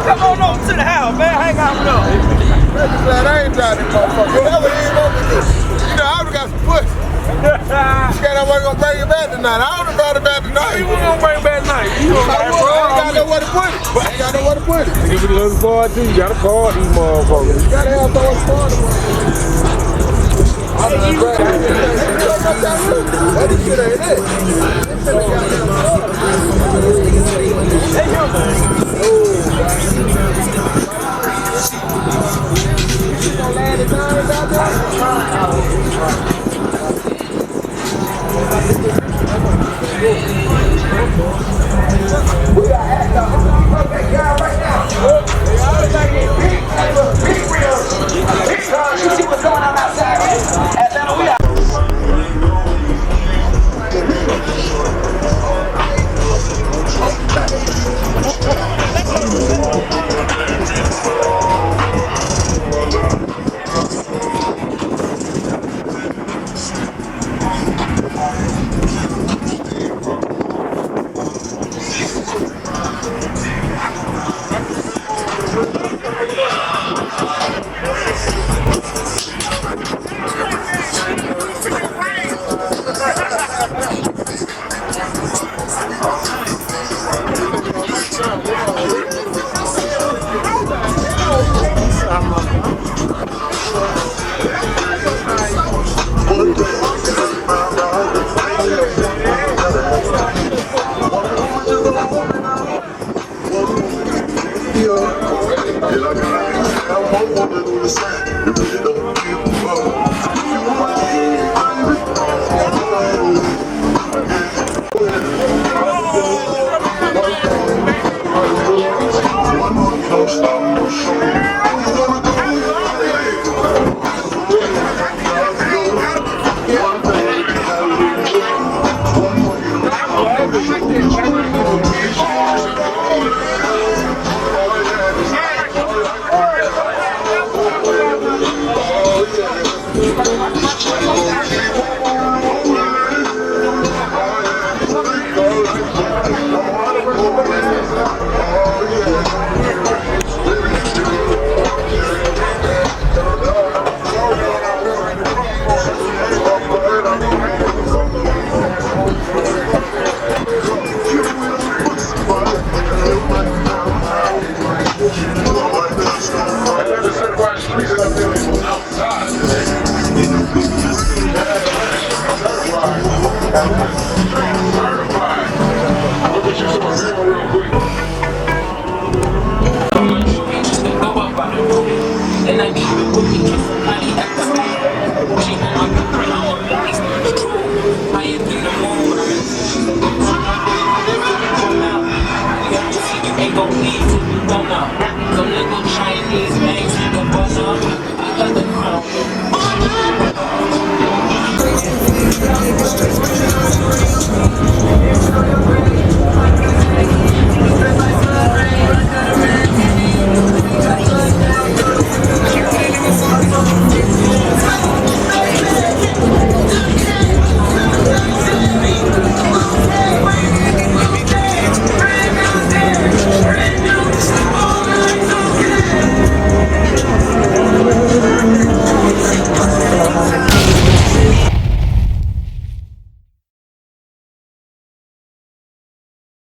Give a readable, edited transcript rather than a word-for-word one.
Come on over to the house, man. Hang out with us. Glad I ain't trying to motherfucker. That was even over this. You know, I would've got some pussy. Scared I wasn't gonna bring it back tonight. I would've brought it back tonight. You wasn't gonna bring it back tonight. You gonna I ain't got nowhere to put it. I ain't got nowhere to put it. If you looking for it too, you gotta call these motherfuckers. You gotta have someone to call them. I'm gonna grab it. That shit ain't it. Hey, yo, man. We got act up. Okay, guy right now. Big real. Big time. You see what's going on outside, right? Atlanta, we are. Ain't gon' leave till you don't know.